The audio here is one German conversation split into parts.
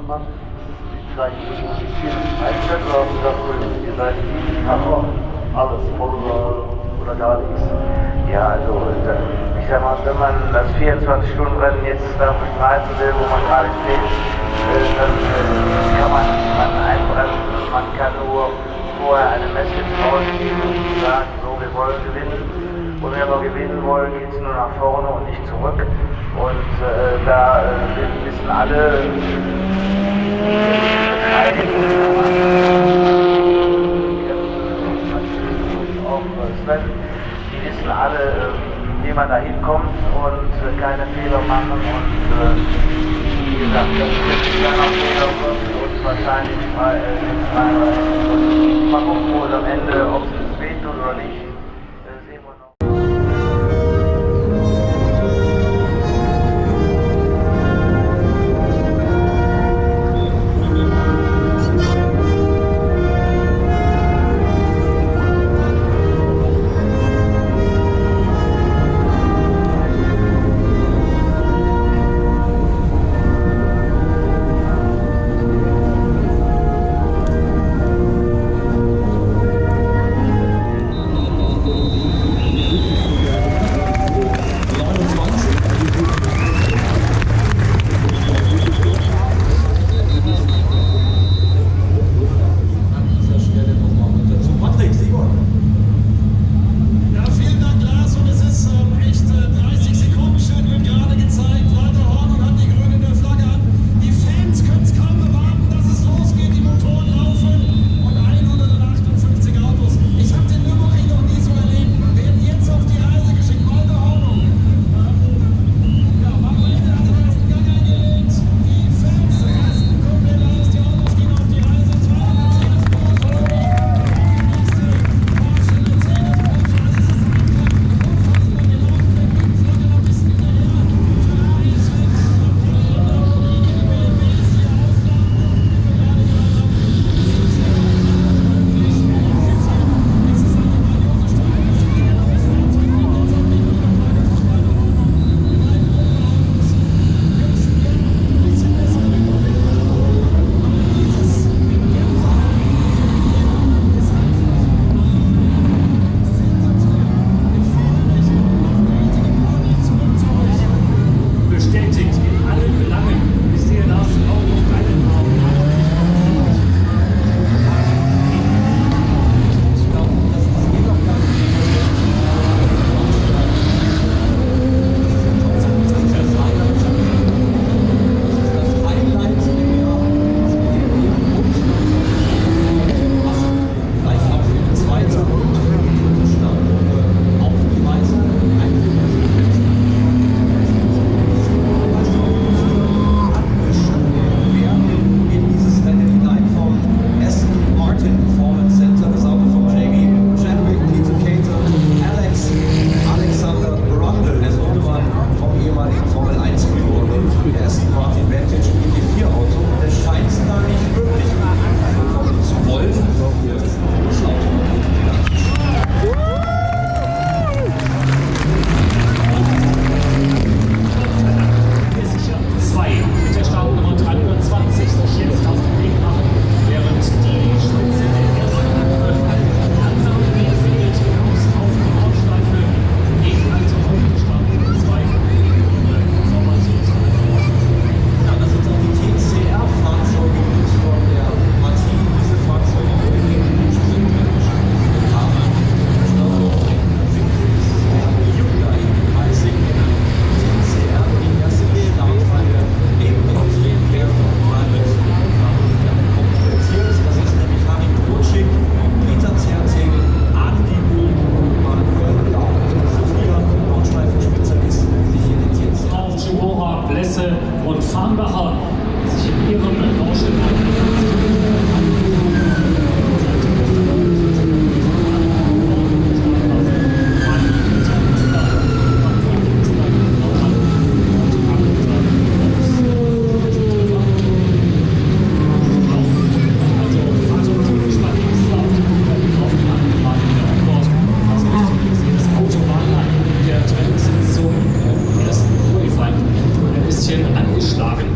gemacht. Vielleicht ein bisschen einstellen oder gesagt, ihr seid einfach alles, voll oder gar nichts. Ja, also ich sag mal, wenn man das 24-Stunden-Rennen jetzt da bestreiten will, wo man gerade steht, dann kann man einbremsen. Man kann nur vorher eine Message rausgeben und sagen, so, wir wollen gewinnen. Und wenn wir gewinnen wollen, geht es nur nach vorne und nicht zurück. Und da wissen alle die wissen alle, wie man da hinkommt und keine Fehler machen. Und wie gesagt, das wird keiner Fehler und wahrscheinlich mal gucken, wo es am Ende, ob es wehtut oder nicht. Sehen wir noch. bisschen angeschlagen.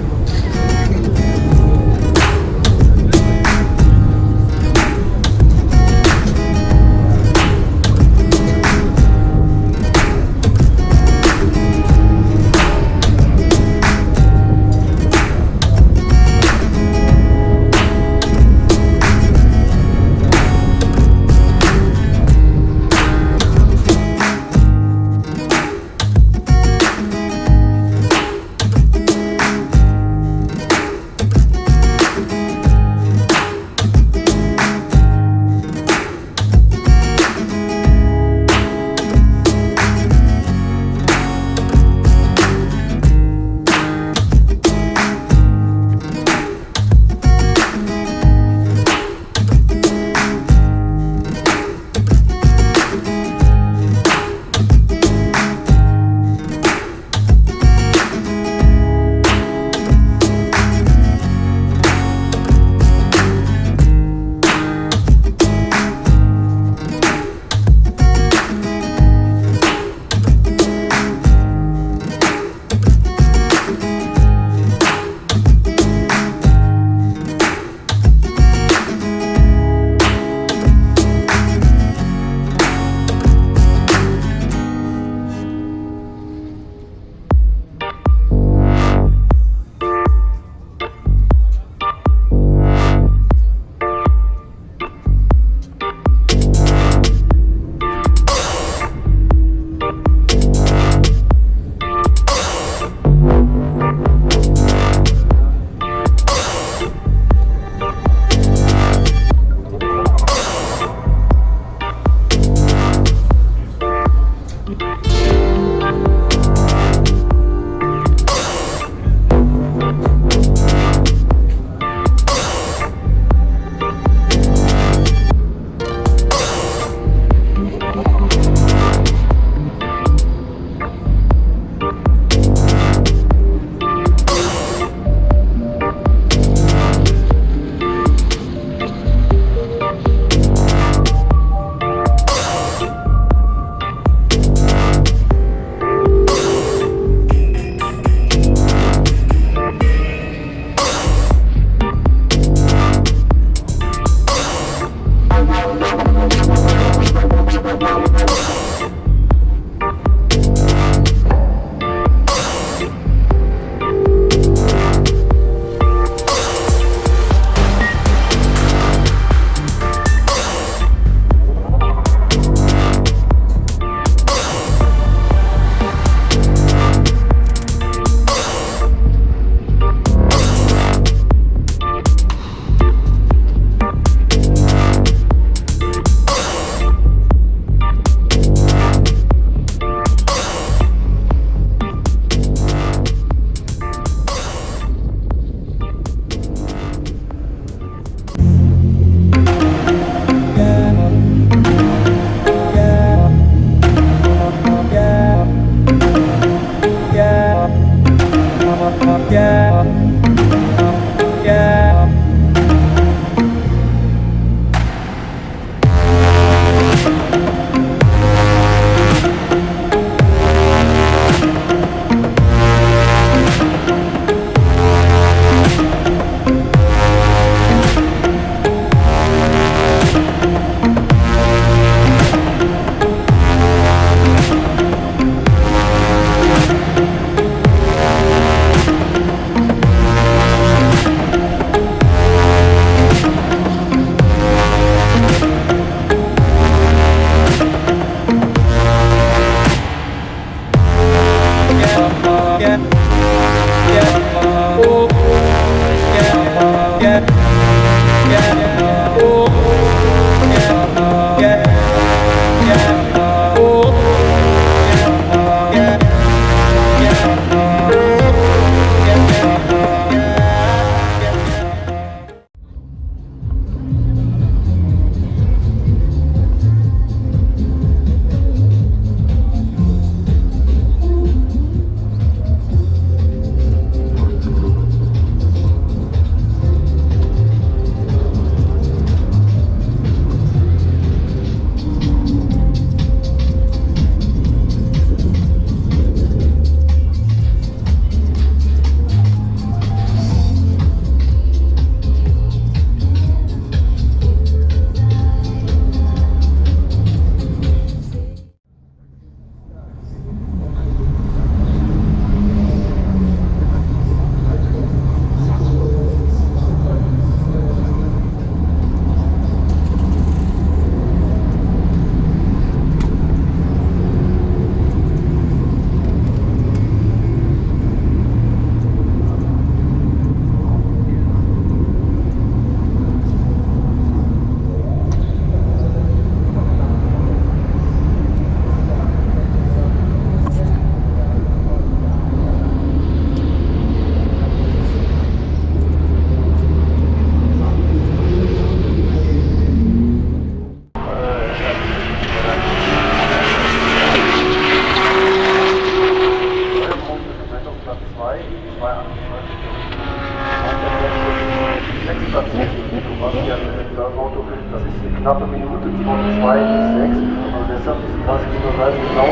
knappe Minute von 2 bis 6 und deshalb ist 30 Minuten genau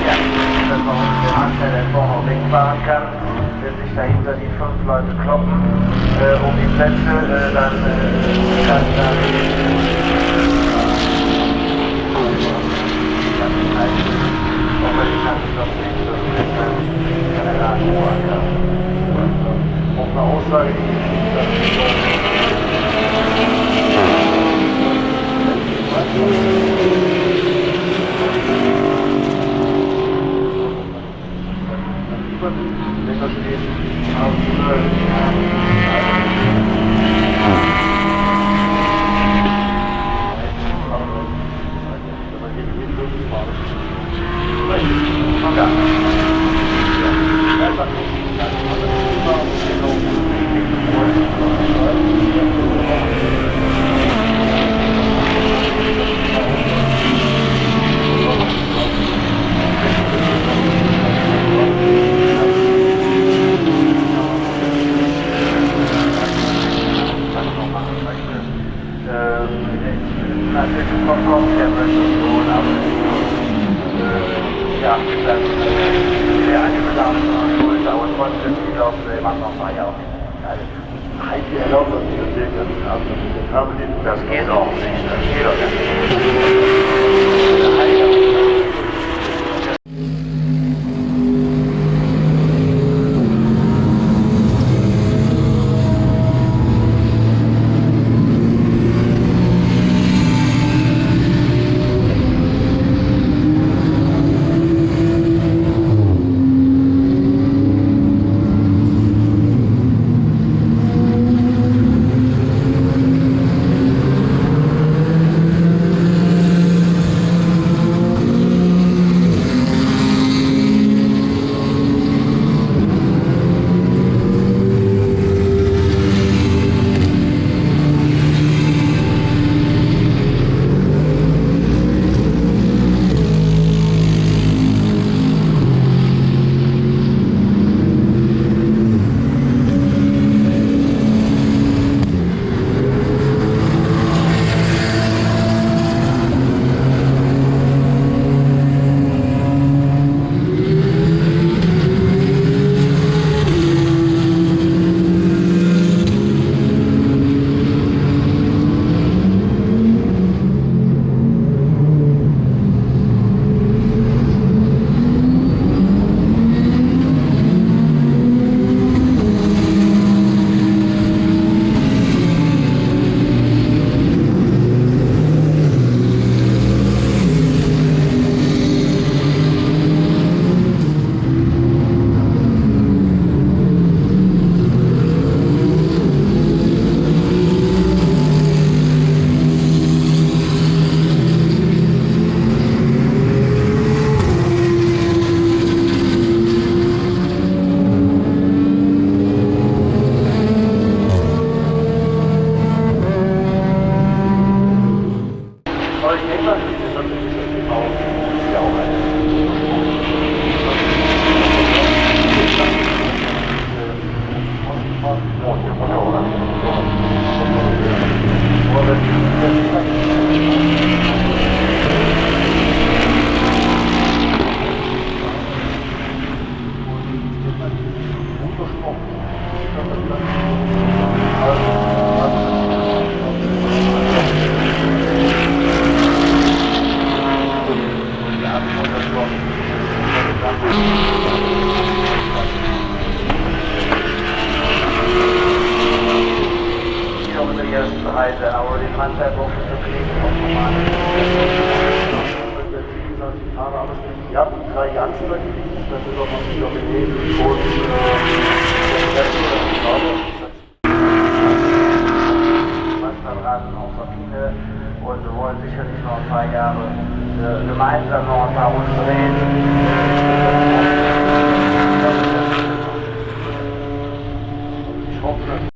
ja, dass man den Anteil der vorne wegfahren kann, wenn sich dahinter die 5 Leute kloppen um die Plätze, dann kann dann auch wenn ich das nicht so keine Nachruhe kann. Auch eine Aussage, die das geht auch nicht, das geht auch nicht. Handwerkboxen zu kriegen, auf normale. Ich fahre alles mit. Ich habe 3 Youngster geleast, das ist auch noch nicht überleben. Und der Rest oder die Leute, manchmal Raden auf der Schiene und wir wollen sicherlich noch ein paar Jahre gemeinsam noch ein paar Runden drehen.